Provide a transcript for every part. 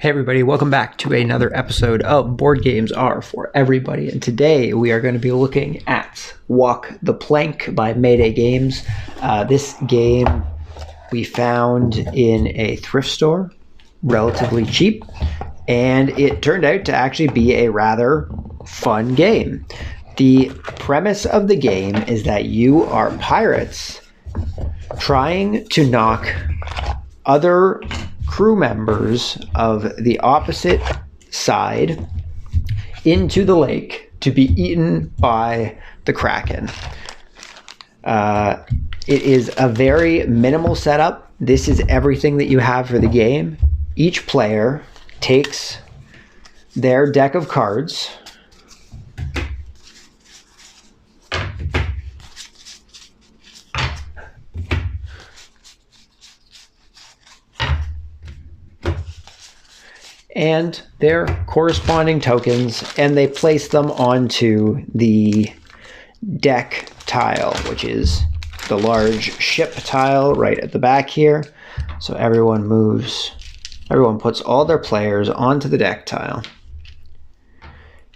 Hey everybody, welcome back to another episode of Board Games Are For Everybody, and today we are going to be looking at Walk the Plank by Mayday Games. This game we found in a thrift store, relatively cheap, and it turned out to actually be a rather fun game. The premise of the game is that you are pirates trying to knock other crew members of the opposite side into the lake to be eaten by the Kraken. It is a very minimal setup. This is everything that you have for the game. Each player takes their deck of cards, and their corresponding tokens, and they place them onto the deck tile, which is the large ship tile right at the back here. So everyone puts all their players onto the deck tile.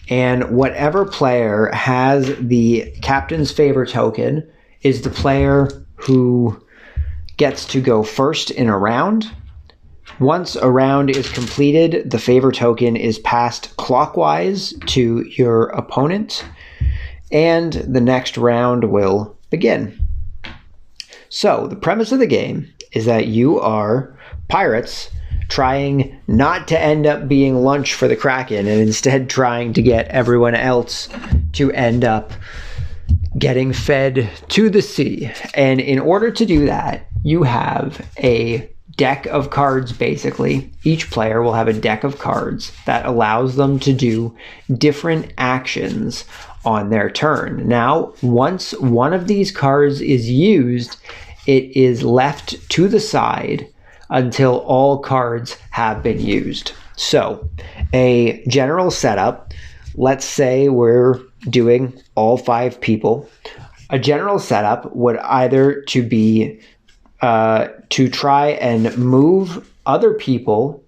And whatever player has the captain's favor token is the player who gets to go first in a round. Once a round is completed, the favor token is passed clockwise to your opponent, and the next round will begin. So, the premise of the game is that you are pirates trying not to end up being lunch for the Kraken, and instead trying to get everyone else to end up getting fed to the sea. And in order to do that, you have a deck of cards, basically. Each player will have a deck of cards that allows them to do different actions on their turn. Now, once one of these cards is used, it is left to the side until all cards have been used. So, a general setup, let's say we're doing all 5 people. A general setup would either to try and move other people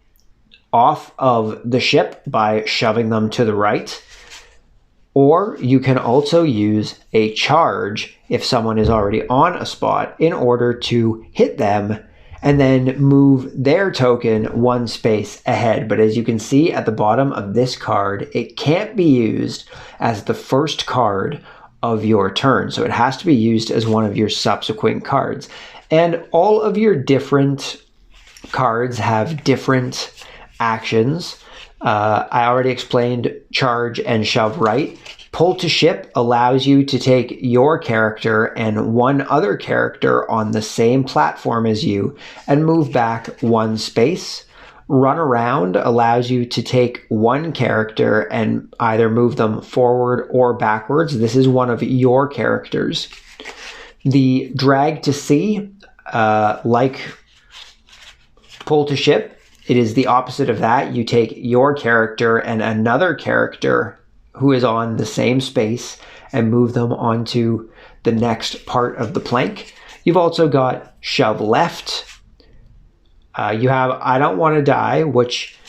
off of the ship by shoving them to the right, or you can also use a charge if someone is already on a spot in order to hit them and then move their token one space ahead. But as you can see at the bottom of this card, it can't be used as the first card of your turn, so it has to be used as one of your subsequent cards. And all of your different cards have different actions. I already explained charge and shove right. Pull to ship allows you to take your character and one other character on the same platform as you and move back one space. Run around allows you to take one character and either move them forward or backwards. This is one of your characters. The drag to sea, like pull to ship, it is the opposite of that. You take your character and another character who is on the same space and move them onto the next part of the plank. You've also got shove left. You have I don't want to die, which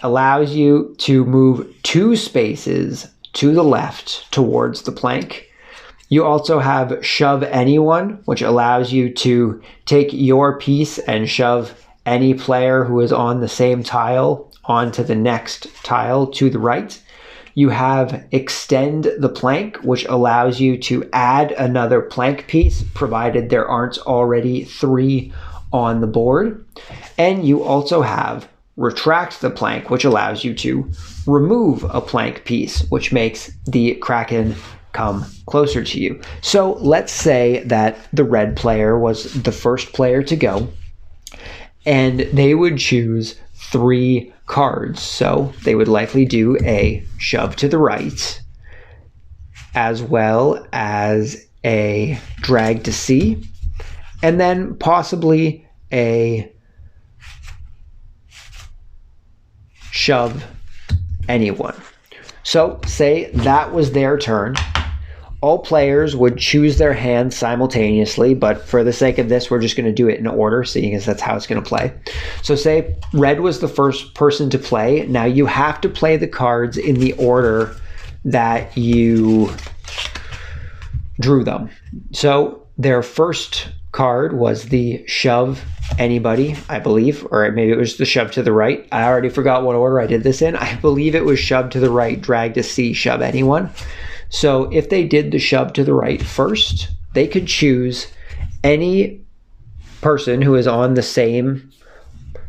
allows you to move 2 spaces to the left towards the plank. You also have shove anyone, which allows you to take your piece and shove any player who is on the same tile onto the next tile to the right. You have extend the plank, which allows you to add another plank piece, provided there aren't already 3 on the board. And you also have retract the plank, which allows you to remove a plank piece, which makes the Kraken come closer to you. So let's say that the red player was the first player to go, and they would choose 3 cards. So they would likely do a shove to the right, as well as a drag to sea, and then possibly a shove anyone. So say that was their turn. all players would choose their hand simultaneously, but for the sake of this, we're just going to do it in order, seeing as that's how it's going to play. So say red was the first person to play. Now you have to play the cards in the order that you drew them. So their first card was the shove anybody, I believe, or maybe it was the shove to the right. I already forgot what order I did this in. I believe it was shove to the right, drag to C, shove anyone. So if they did the shove to the right first, they could choose any person who is on the same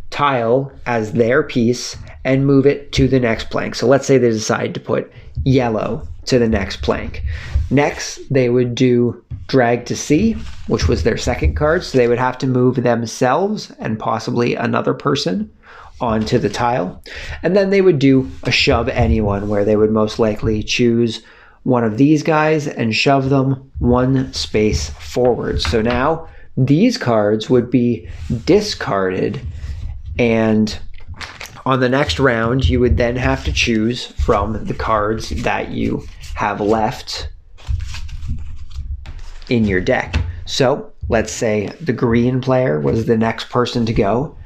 tile as their piece and move it to the next plank. So let's say they decide to put yellow to the next plank. Next, they would do drag to C, which was their second card. So they would have to move themselves and possibly another person onto the tile. And then they would do a shove anyone, where they would most likely choose one of these guys and shove them one space forward. So now these cards would be discarded, and on the next round, you would then have to choose from the cards that you have left in your deck. So let's say the green player was the next person to go.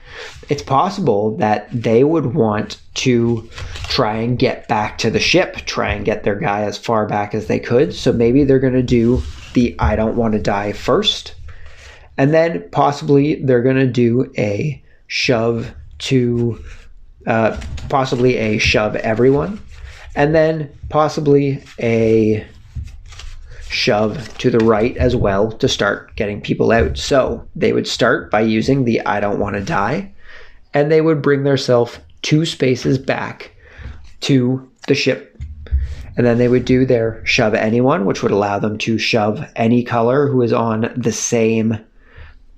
It's possible that they would want to try and get back to the ship, try and get their guy as far back as they could. So maybe they're going to do the I don't want to die first. And then possibly they're going to do a shove to possibly a shove everyone, and then possibly a shove to the right as well to start getting people out. So they would start by using the I don't want to die, and they would bring themselves 2 spaces back to the ship. And then they would do their shove anyone, which would allow them to shove any color who is on the same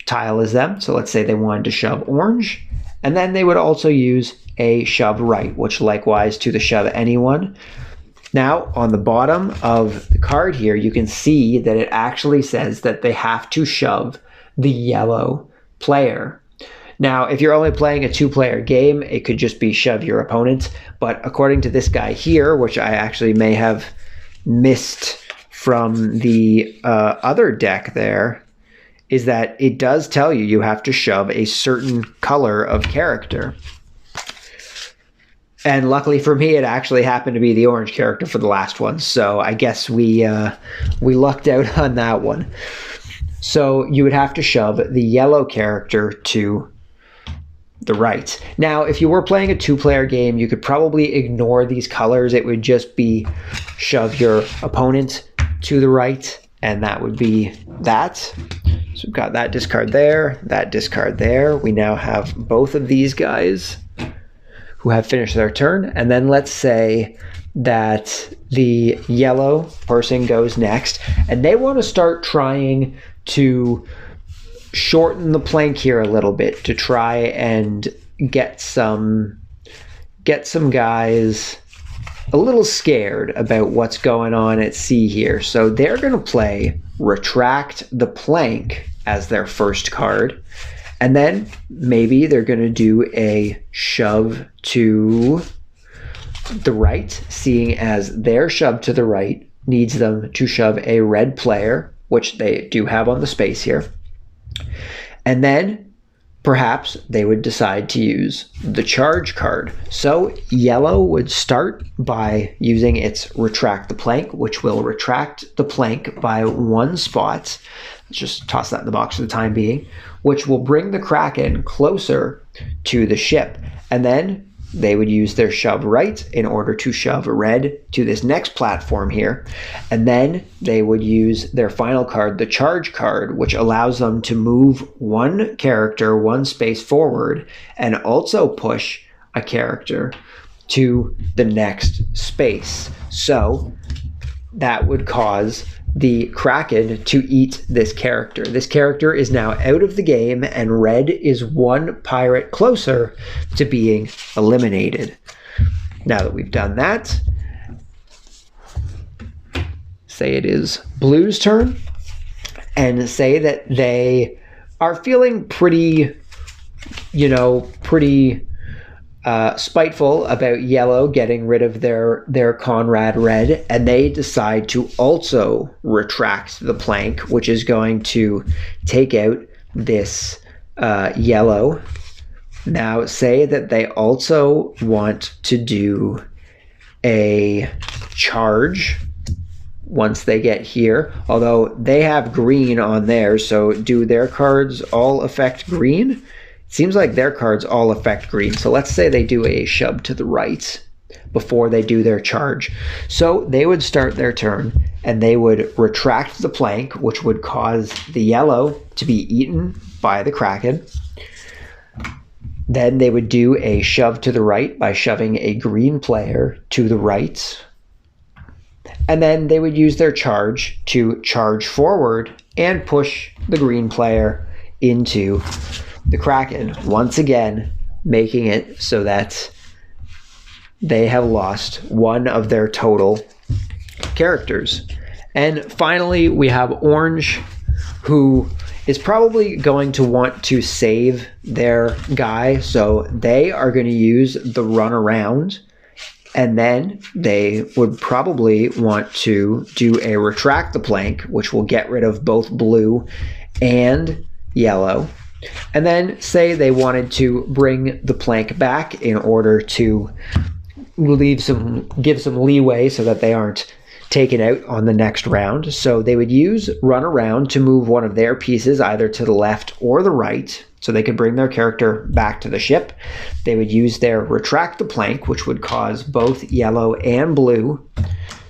tile as them. So let's say they wanted to shove orange. And then they would also use a shove right, which likewise to the shove anyone. Now, on the bottom of the card here, you can see that it actually says that they have to shove the yellow player. Now, if you're only playing a 2-player game, it could just be shove your opponent. But according to this guy here, which I actually may have missed from the other deck there, is that it does tell you you have to shove a certain color of character. And luckily for me, it actually happened to be the orange character for the last one. So I guess we lucked out on that one. So you would have to shove the yellow character to the right. Now, if you were playing a 2-player game, you could probably ignore these colors. It would just be shove your opponent to the right, and that would be that. So we've got that discard there, that discard there. We now have both of these guys who have finished their turn. And then let's say that the yellow person goes next, and they want to start trying to shorten the plank here a little bit to try and get some guys a little scared about what's going on at sea here. So they're going to play retract the plank as their first card. And then maybe they're going to do a shove to the right, seeing as their shove to the right needs them to shove a red player, which they do have on the space here. And then perhaps they would decide to use the charge card. So yellow would start by using its retract the plank, which will retract the plank by 1 spot. Let's just toss that in the box for the time being, which will bring the Kraken closer to the ship. And then they would use their shove right in order to shove red to this next platform here. And then they would use their final card, the charge card, which allows them to move 1 character 1 space forward and also push a character to the next space. So that would cause the Kraken to eat this character. This character is now out of the game, and red is 1 pirate closer to being eliminated. Now that we've done that, say it is blue's turn, and say that they are feeling pretty spiteful about yellow getting rid of their Conrad red, and they decide to also retract the plank, which is going to take out this yellow. Now, say that they also want to do a charge once they get here, although they have green on theirs, so do their cards all affect green? Seems like their cards all affect green. So let's say they do a shove to the right before they do their charge. So they would start their turn and they would retract the plank, which would cause the yellow to be eaten by the Kraken. Then they would do a shove to the right by shoving a green player to the right. And then they would use their charge to charge forward and push the green player into the Kraken, once again making it so that they have lost one of their total characters. And finally, we have Orange, who is probably going to want to save their guy, so they are going to use the run around, and then they would probably want to do a retract the plank, which will get rid of both blue and yellow. And then say they wanted to bring the plank back in order to give some leeway so that they aren't taken out on the next round. So they would use run around to move one of their pieces either to the left or the right, so they could bring their character back to the ship. They would use their retract the plank, which would cause both yellow and blue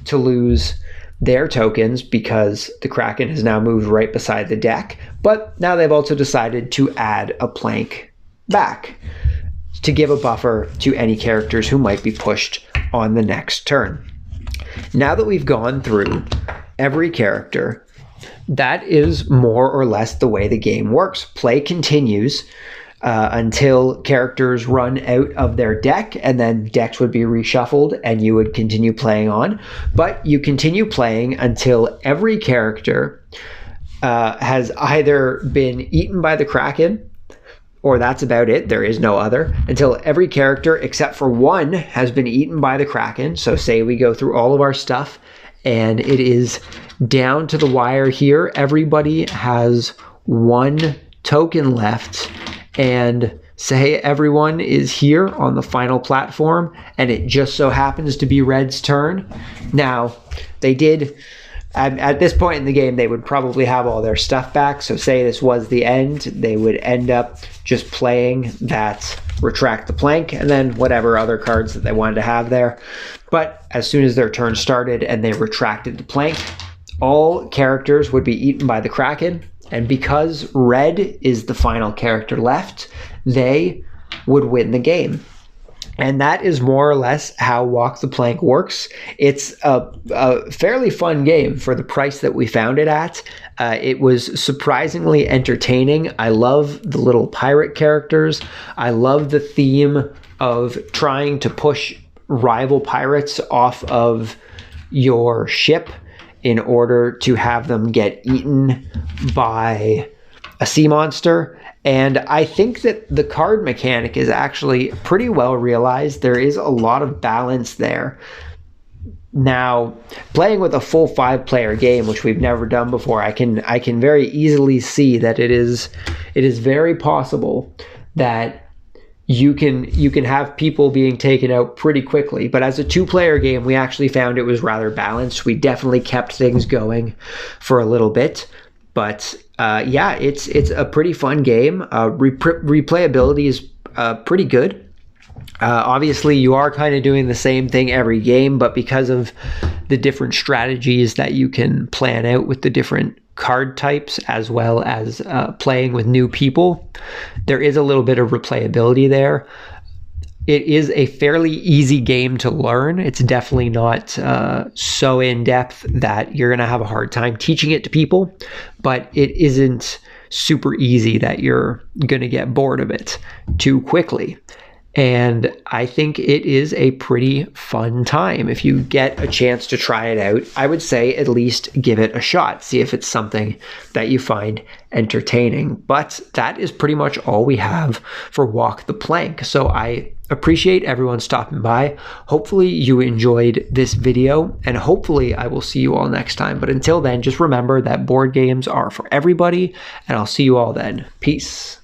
to lose their tokens because the Kraken has now moved right beside the deck. But now they've also decided to add a plank back to give a buffer to any characters who might be pushed on the next turn. Now that we've gone through every character, that is more or less the way the game works. Play continues until characters run out of their deck, and then decks would be reshuffled and you would continue playing on. But you continue playing until every character has either been eaten by the Kraken, or that's about it, there is no other, until every character except for one has been eaten by the Kraken. So say we go through all of our stuff and it is down to the wire here. Everybody has one token left, and say everyone is here on the final platform and it just so happens to be Red's turn. Now, they did, at this point in the game, they would probably have all their stuff back. So say this was the end, they would end up just playing that retract the plank and then whatever other cards that they wanted to have there. But as soon as their turn started and they retracted the plank, all characters would be eaten by the Kraken. And because Red is the final character left, they would win the game. And that is more or less how Walk the Plank works. It's a fairly fun game for the price that we found it at. It was surprisingly entertaining. I love the little pirate characters. I love the theme of trying to push rival pirates off of your ship in order to have them get eaten by a sea monster. And I think that the card mechanic is actually pretty well realized. There is a lot of balance there. Now, playing with a full 5-player game, which we've never done before, I can very easily see that it is very possible that you can have people being taken out pretty quickly. But as a 2-player game, we actually found it was rather balanced. We definitely kept things going for a little bit. But yeah, it's a pretty fun game. Replayability is pretty good. Obviously, you are kind of doing the same thing every game, but because of the different strategies that you can plan out with the different card types, as well as playing with new people, there is a little bit of replayability there. It is a fairly easy game to learn. It's definitely not so in-depth that you're going to have a hard time teaching it to people, but it isn't super easy that you're going to get bored of it too quickly. And I think it is a pretty fun time. If you get a chance to try it out, I would say at least give it a shot. See if it's something that you find entertaining. But that is pretty much all we have for Walk the Plank. So I appreciate everyone stopping by. Hopefully you enjoyed this video, and hopefully I will see you all next time. But until then, just remember that board games are for everybody, and I'll see you all then. Peace.